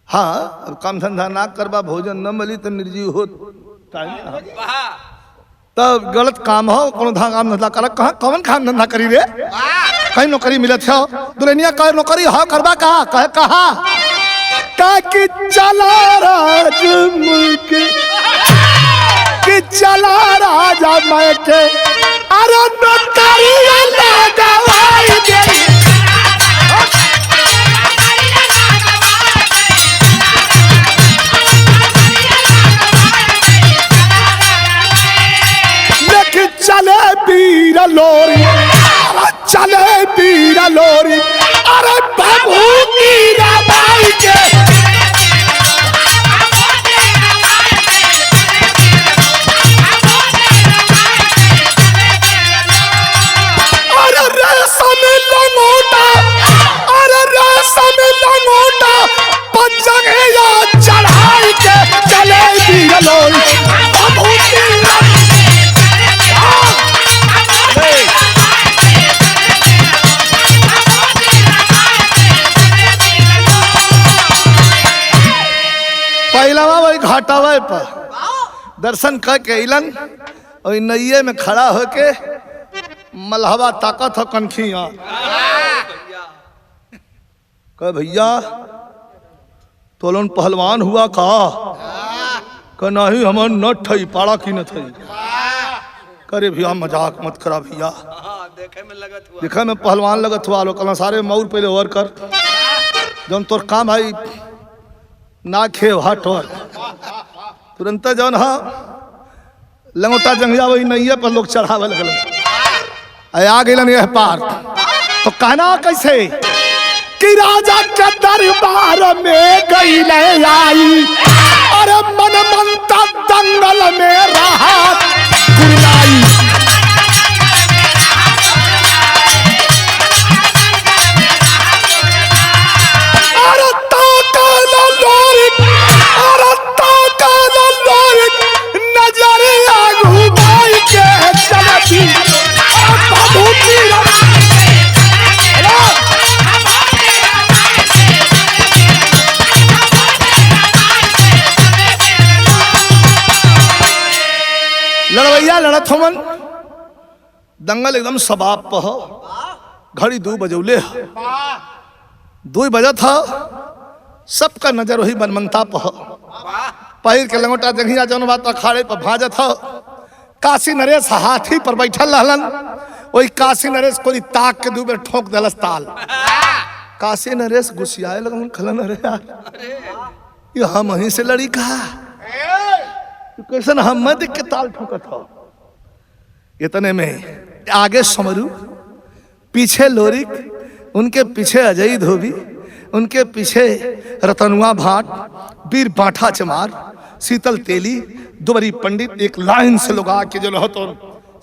हाँ अब काम धंधा ना करबा, भोजन न मिली तो निर्जीव हो। तब गलत काम हो, कोनो काम धंधा कर, कहाँ कौन काम धंधा करी रे, कहीं नौकरी मिलत हो। दुल्हनिया कहे नौकरी हो करबा कहा, कहे कहा कि चला राज मुल्क कि चला राजा मैं के। अरे नौकरी लगावाई गई, लेकिन चले वीर लोरी, चले वीर लोरी। अरे बाबू मीरा बाई के चढ़ाई के चले वीर लोरी। पहलावा वही घाटावा पर दर्शन करके अलन, और नैये में खड़ा होके मलहवा ताकत हो कनखिया। कह भैया तोलन पहलवान हुआ का नहीं, हमर न थई पाड़ा की न थई। करे भैया मजाक मत करा भैया, देखे में पहलवान लगत हुआ। लोग सारे मऊर पहले ओवर कर, जौन तोर काम है ना खे हट और तुरंत जौन हा लंगोटा जंगिया वही नैये पर लोग चढ़ावे लगल। आ गलन यह पार तो कहना कैसे कि राजा के दरबार में गई ले आई, अरे मन मनता दंगल में रहा कुरलाई। अरे ताकाना लोरिक, अरे ताकाना लोरिक, नजरिया घुमाई के चलती भभूति लड़वैया लड़त हमन। दंगल एकदम समाप्त हो। घड़ी 2 बजौले, 2 बजत हो। सबका नजर वही मनमनता पर। पहिर के लंगोटा जंघिया जौन बात अखाड़े पर भाजत हो। काशी नरेश हाथी पर बैठल रहलन। वही काशी नरेश कोई ताक के 2 बेर ठोक दलस ताल। काशी नरेश गुस्सियाए लगन, खलन अरे यार ये हम वहीं से लड़ी कहा, कैसन हम देख के ताल ठोकत हो। इतने में आगे समरू, पीछे लोरिक, उनके पीछे अजय धोबी, उनके पीछे रतनुआ भाट, वीर बाठा चमार, शीतल तेली, दुबरी पंडित एक लाइन से लोग आके जो रहो तो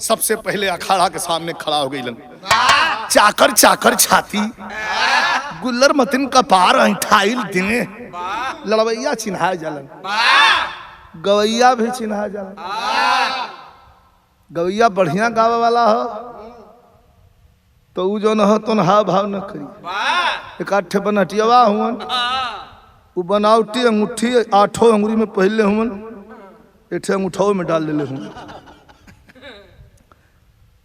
सबसे पहले अखाड़ा के सामने खड़ा हो गई। चाकर चाकर छाती, गुल्लर मतिन का पार ऐठाइल दिने। लड़वैया चिन्हा जलन, गवैया भी चिन्हा जाला। गवैया बढ़िया गावे वाला हो तो उ जो न हो तो हाव भाव न करी। एक आठे बनटियावा हुवन, उ बनावटी अंगूठी 8 अंगुरी में पहले हुवन, 1 अंगूठो में डाल लेले हुवन।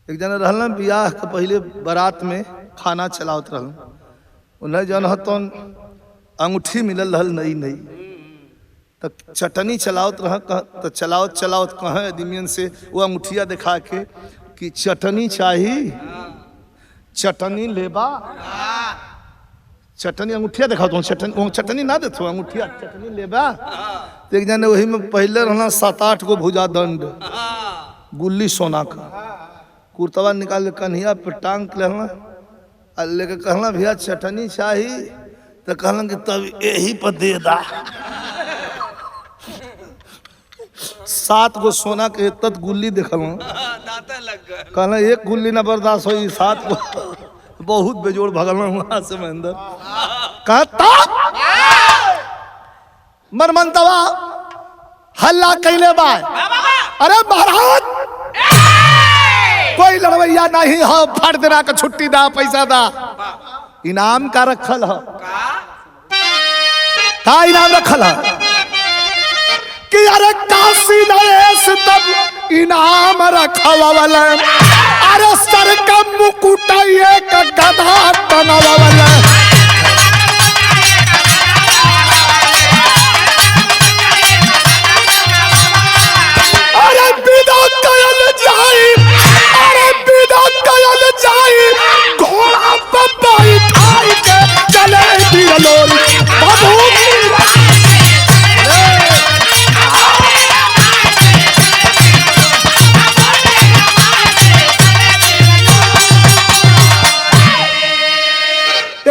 एक जना रहलन बियाह के पहले बारात में खाना चलावत रहलन। उन्हें जन हो तो अंगूठी मिलल रहल नई नई, तो चटनी चलावत रह तो चलावत चलावत कहे आदमियन से वो अंगूठिया दिखा के कि चटनी चाहिए, चटनी लेबा। चटनी अंगूठिया दिखा तो चटनी ना देते अंगूठिया चटनी लेबा। तो एक जने वही में पहले रहना 7-8 गो भुजा दंड गुल्ली सोना का कुर्तवा निकाल के कन्हिया पे टांग लेना और लेके कहना भैया चटनी चाहिए, तो कहना कि तब यही पर दे दा। 7 गो सोना के तत गुल्ली देखल, कहना 1 गुल्ली ना बर्दाश्त हो, 7 गो बहुत बेजोड़ भगल वहां से महेंद्र। कहता मरमंतवा हल्ला कैले बा, अरे महाराज कोई लड़वैया नहीं हो, फट देना का छुट्टी दा, पैसा दा। इनाम का रखल हो, का इनाम रखल हो कि अरे काशी नरेश तब इनाम रखवावल, अरे सर का मुकुट एक गधा बनावल। अरे विदा कयल जाई, अरे विदा कयल जाई, घोड़ा पर बैठाई के चले दिलोरी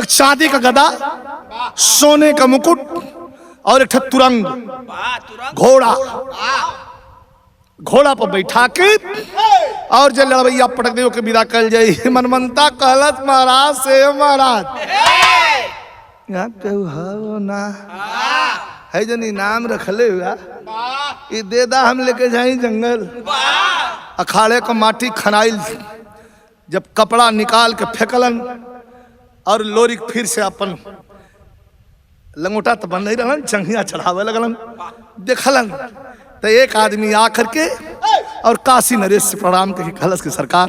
शादी का गदा, सोने का मुकुट और एक तुरंग घोड़ा, घोड़ा पर बैठा के और जो लड़वैया पटक दे के विदा कल जाई। मनमनता कहलत महाराज से, महाराज यहाँ कहू ना है जन इनाम रखले हुआ, ये दे दा हम लेके जाई जंगल। अखाड़े का माटी खनाइल, जब कपड़ा निकाल के फेंकलन और लोरी फिर से अपन लंगोटा तो बन नहीं रहलन, चंगिया चढ़ावे लगलन। देखलन तो एक आदमी आकर के और काशी नरेश से प्रणाम करके कहलस की सरकार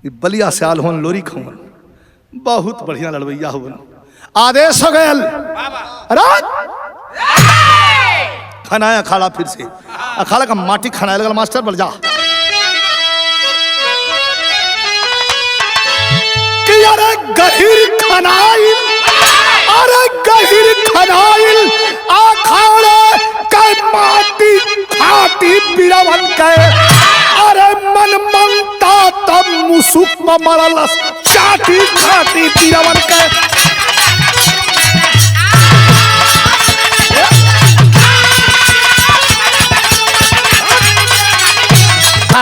ये बलिया से आल होन, लोरी खवन, बहुत बढ़िया लड़वैया हुवन। आदेश हो गयल, खनाया अखाड़ा फिर से, अखाड़ा का माटी खनाए लगल। मास्टर बल जा कि अरे गहिर खनाइल, अरे गहिर खनाइल, अखाड़े के माटी फाटी बिरवन के, अरे मन मनता तब मुसुक मरलस चाटी चाटी बिरवन के।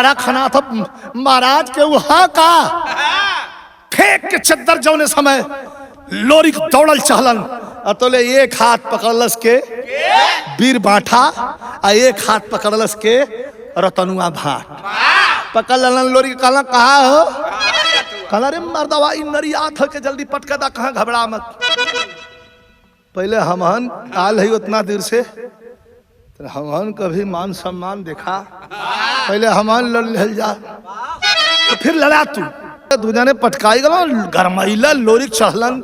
खाड़ा खाना था महाराज के वहां का फेंक के चद्दर जौने समय लोरी दौड़ल चहलन अतोले एक हाथ पकड़लस के वीर बाठा आ एक हाथ पकड़लस के रतनुआ भाट पकड़ ललन लोरी कहला कहा हो कहला रे मर्दवा इ नरिया थ के जल्दी पटका दा कहां घबरा मत पहले हमहन आल है उतना देर से हमहन कभी मान सम्मान देखा पहले हमहन लड़ ले जा तो फिर लड़ा तू दूजा ने पटकाई गलो गरमैला लोरी चढ़लन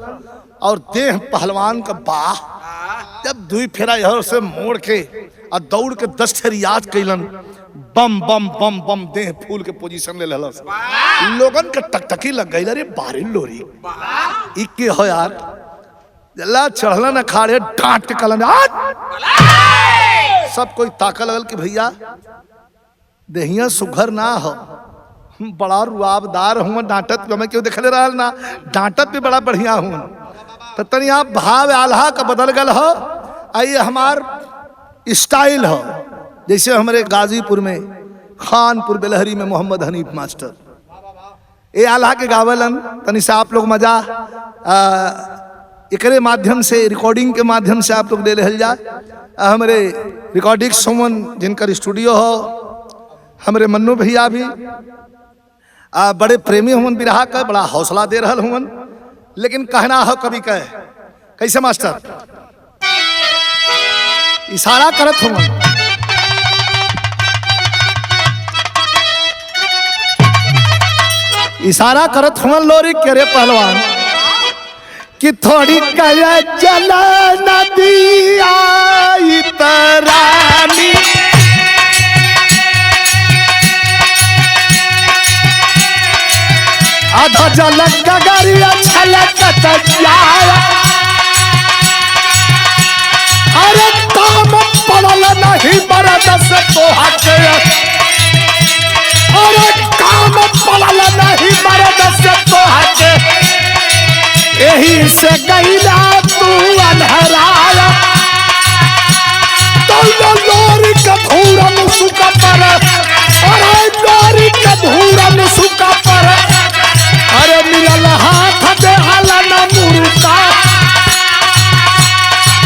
और देह पहलवान का बाह जब दुई फेरा यह से मोड़ के और दौड़ के 10 ठेरियाज कैलन बम बम बम बम देह फूल के पोजीशन ले ललस लोगन के टकटकी लग गई अरे बारी लोरी इके हो यार जल्ला चढ़लन अखाड़े डांट के कलन सब कोई ताका लगल कि भैया देहिया सुघर ना हो बड़ा रुआबदार हूँ डांटत मैं क्यों देखले रहा ना डांटत भी बड़ा बढ़िया हूँ तो तनी आप भाव आल्हा का बदल गल हो आइए हमार स्टाइल हो जैसे हमारे गाजीपुर में खानपुर बेलहरी में मोहम्मद हनीफ मास्टर ये आल्हा के गावलन तनी से आप लोग मजा एकरे माध्यम से रिकॉर्डिंग के माध्यम से आप लोग ले ले जाए हमारे रिकॉर्डिंग सुमन जिनका स्टूडियो हो हमारे मन्नू भैया भी बड़े प्रेमी हुन बिरहा का बड़ा हौसला दे रहा हुन लेकिन कहना हो कभी कह कैसे मास्टर इशारा करत हुन इशारा करत हुन लोरी करे पहलवान कि थोड़ी कया जला नदी आई तरानी आधा जलक गगरिया छलकत जाया अरे काम पड़ल नहीं बरद से तोहा के अरे काम पड़ल नहीं बरद से तोहा के यही से गईला तू अनहराया तो लोरी का धूरा मुसुका पर अरे लोरी का धूरा मुसुका पर अरे मिलल हाथ दे हाला ना मुर्गा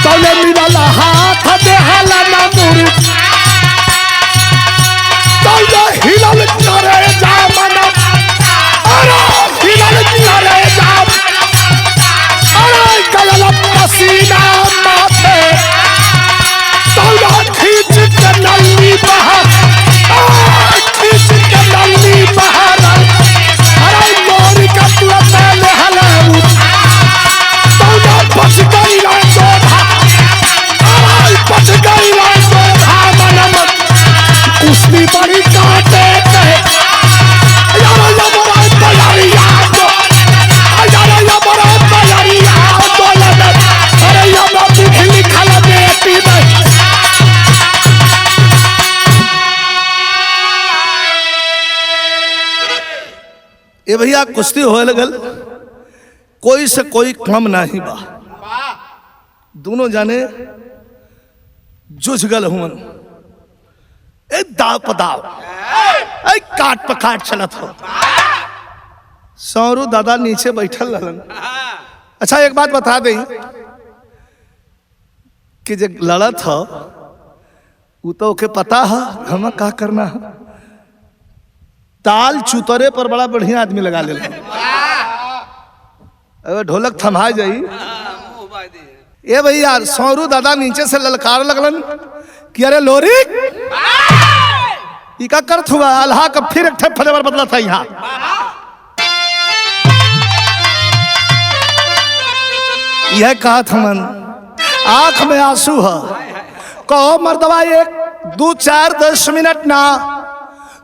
तौले मिलल हाथ दे हाला ना मुर्गा तौले हिलल करे जा मना अरे हिलल करे जा अरे गलल पसीना माथे तौले खींच के नली बहा खींच के नली बहा अरे लोरी का ले हलाऊ तौला बच गई ला सोधा अरे बच गई ला सोधा मनम कुश्ती बड़ी काटे कहे यार या बड़ा तैयारिया तो यार या बड़ा तैयारिया तो लगा अरे या बाबू लिखा बेटी में ये भैया कुश्ती होए लगल कोई से कोई कम नहीं बा दोनों जाने जुझ गल हुन दाव पदाव काट पकाट चलत हो सौरू दादा नीचे बैठल रहलन अच्छा एक बात बता दे कि जब लड़त हो वो तो ओके पता है हमें का करना है ताल चुतरे पर बड़ा बढ़िया आदमी लगा ले अगर ढोलक थमा जाई ये भैया सौरू दादा नीचे से ललकार लगलन कि अरे लोरी इका करत हुआ अल्लाह का फिर एक ठप फलेवर बदला था यहाँ यह कहा था मन आंख में आंसू है कहो मर्दवा 1 2 4 10 मिनट ना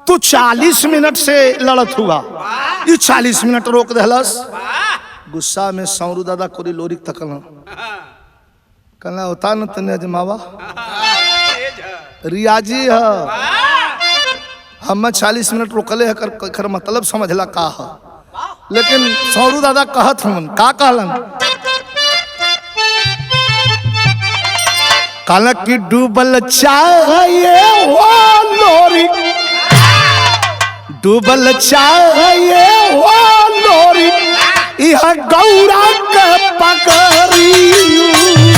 तू 40 मिनट से लड़त हुआ ये 40 मिनट रोक दहलस गुस्सा में सौरू दादा कोरी लोरी तकल कहना होता न तने अजमावा रियाजी है हम 40 मिनट रोकले है कर मतलब समझला का है लेकिन सौरू दादा कहत हमन का कहलन कहला कि डूबल चाहिए वो लोरी डूबल चाहिए हो लोरी यह गौरा के पकड़ी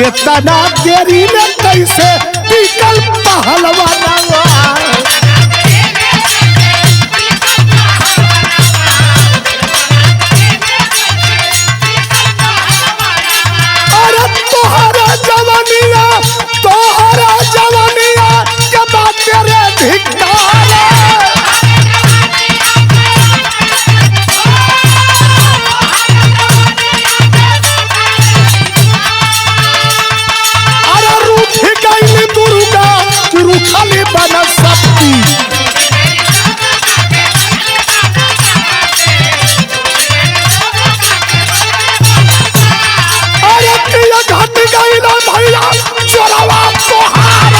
इतना देरी में कैसे टिकल पहलवाना अरे तोहरा जवानिया के बात तेरे धिक्कार रूठली बन सकती अरे किया घट गई ना भैया चोरवा तोहार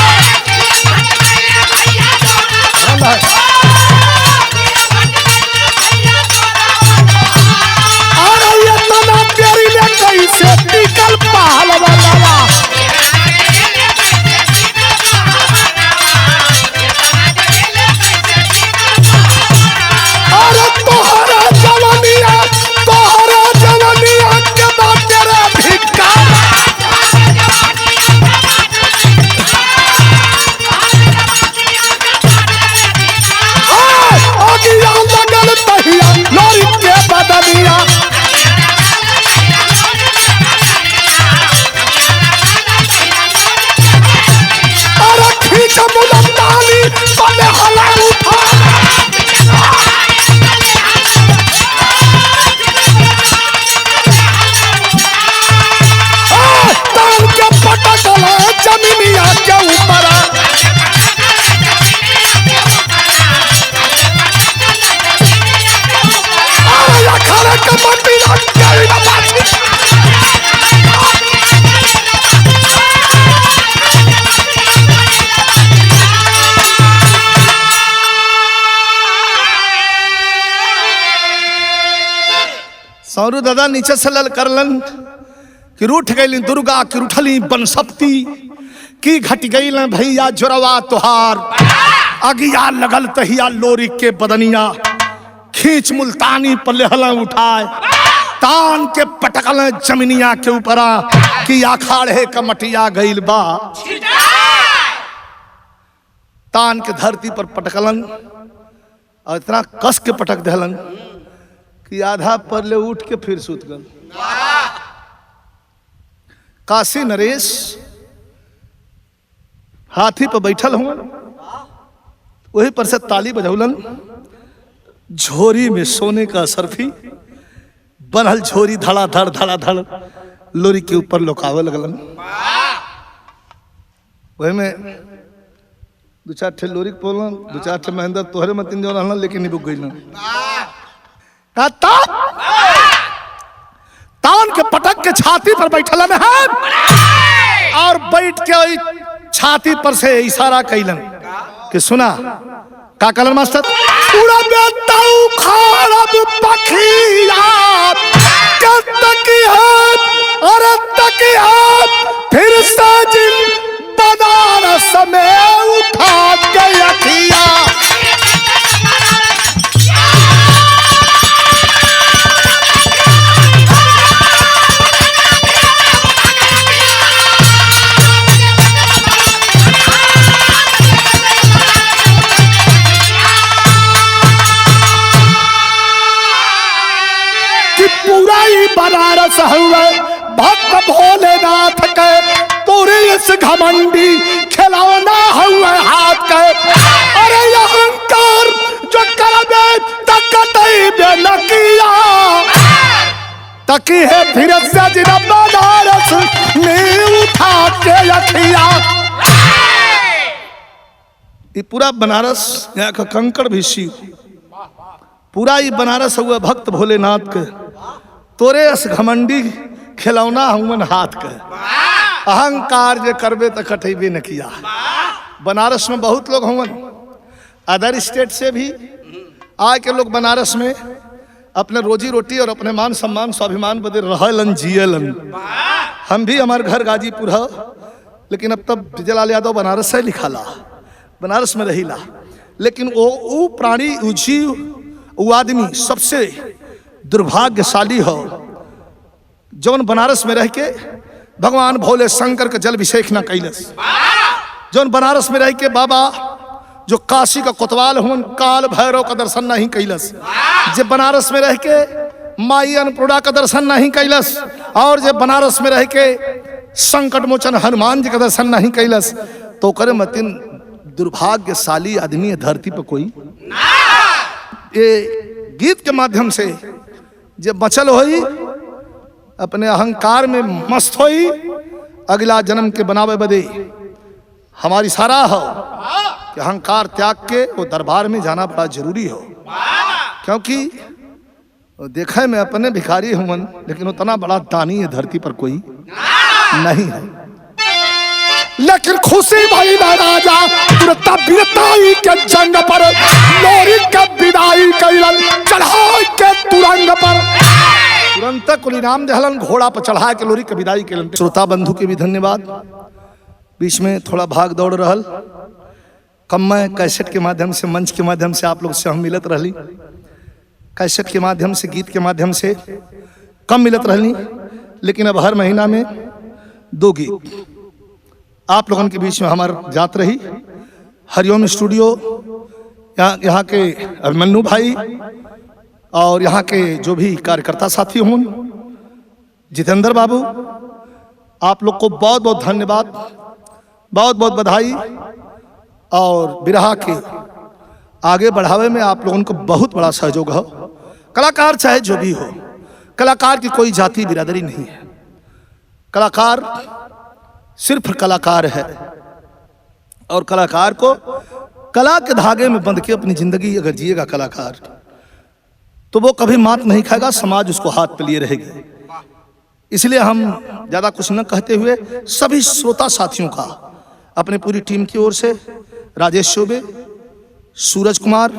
अरे ये तना तेरी ने कैसे टिकल पहलवाना सौरू दादा नीचे से लल करलन कि रूठ गई दुर्गा की रूठली बन सकती की घट गई भैया जोरवा तुहार अगिया लगल तहिया लोरी के बदनिया खींच मुल्तानी पर लेहला उठाए तान के पटकल जमीनिया के ऊपरा कि आखाड़े कमटिया गईल बा तान के धरती पर पटकलन और इतना कस के पटक दहलन कि आधा पर ले उठ के फिर सुत गल। काशी नरेश हाथी पर बैठल हुआ वही पर से ताली बजौलन झोरी में सोने का सरफी बनल झोरी धड़ा धड़ लोरी के ऊपर लोकावे लगलन। वही में दो चार ठे लोरी बोलन दो चार ठे महेंद्र तोहरे में तीन जन रहलन लेकिन निबुक गई तान के पटक के छाती पर बैठलन है और बैठ के छाती पर से इशारा कैलन कि सुना का कलन मास्टर पूरा बेटा उखाड़ब पखिया और फिर साजिन बनारस में उठा के अखिया बनारस हुए भक्त भोलेनाथ के पूरी इस घमंडी खिलौना हुए हाथ के अरे अहंकार जो करबे तकतई न किया तकी है फिर से जिना बनारस में उठा के अखिया ये पूरा बनारस यहाँ का कंकड़ भी शिव, पूरा ही बनारस हुआ भक्त भोलेनाथ के। तोरे अस घमंडी खिलौना हुमन हाथ के, अहंकार जे करबे तो कटेबे न किया। बनारस में बहुत लोग हुमन अदर स्टेट से भी आए के लोग बनारस में अपने रोजी रोटी और अपने मान सम्मान स्वाभिमान बदे रहलन जियलन। हम भी, हमारे घर गाजीपुर है, लेकिन अब तब विजयलाल यादव बनारस से लिखाला, बनारस में रहीला। लेकिन वो प्राणी, वो जीव, वो आदमी सबसे दुर्भाग्यशाली हो जौन बनारस में रह के भगवान भोले शंकर के जल अभिषेक न कैलस, जौन बनारस में रह के बाबा जो काशी का कोतवाल हुन काल भैरव का दर्शन नहीं कैलस, जे बनारस में रह के माई अन्नपूर्णा का दर्शन नहीं कैलस, और जे बनारस में रह के संकट मोचन हनुमान जी का दर्शन नहीं कैलस, तो करे मतिन दुर्भाग्यशाली आदमी है धरती पर कोई। ये गीत के माध्यम से जे बचल होई अपने अहंकार में मस्त होई, अगला जन्म के बनावे बदे हमारी सारा हो कि अहंकार त्याग के वो दरबार में जाना बड़ा जरूरी हो। क्योंकि देखा मैं अपने भिखारी हूं, लेकिन उतना बड़ा दानी है धरती पर कोई नहीं है। लेकिन खुशी भाई राजा वीरताई के जंग पर लोरी के विदाई कैलन चढ़ाई के तुरंग पर, तुरंत कुल इनाम दहलन घोड़ा पर चढ़ा के लोरी के विदाई कैलन। श्रोता बंधु के भी धन्यवाद। बीच में थोड़ा भाग दौड़ रहल, कम मैं कैसेट के माध्यम से, मंच के माध्यम से आप लोग से हम मिलत रहली, कैसेट के माध्यम से, गीत के माध्यम से कम मिलत रहली। लेकिन अब हर महीना में 2 गीत आप लोगों के बीच में हमार जात रही। हरिओम स्टूडियो यहाँ के अभिमन्यु भाई और यहाँ के जो भी कार्यकर्ता साथी हों, जितेंद्र बाबू, आप लोग को बहुत बहुत धन्यवाद, बहुत बहुत बधाई। और बिरहा के आगे बढ़ावे में आप लोगों को बहुत बड़ा सहयोग हो। कलाकार चाहे जो भी हो, कलाकार की कोई जाति बिरादरी नहीं है। कलाकार सिर्फ कलाकार है, और कलाकार को कला के धागे में बंध के अपनी जिंदगी अगर जिएगा कलाकार, तो वो कभी मात नहीं खाएगा, समाज उसको हाथ पे लिए रहेगी। इसलिए हम ज़्यादा कुछ न कहते हुए सभी श्रोता साथियों का अपने पूरी टीम की ओर से, राजेश चौबे, सूरज कुमार,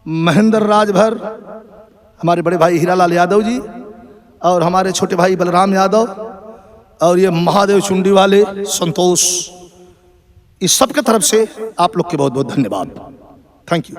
महेंद्र राजभर, हमारे बड़े भाई हीरालाल यादव जी, और हमारे छोटे भाई बलराम यादव, और ये महादेव चुंडी वाले संतोष, इस सब के तरफ से आप लोग के बहुत बहुत धन्यवाद। Thank you.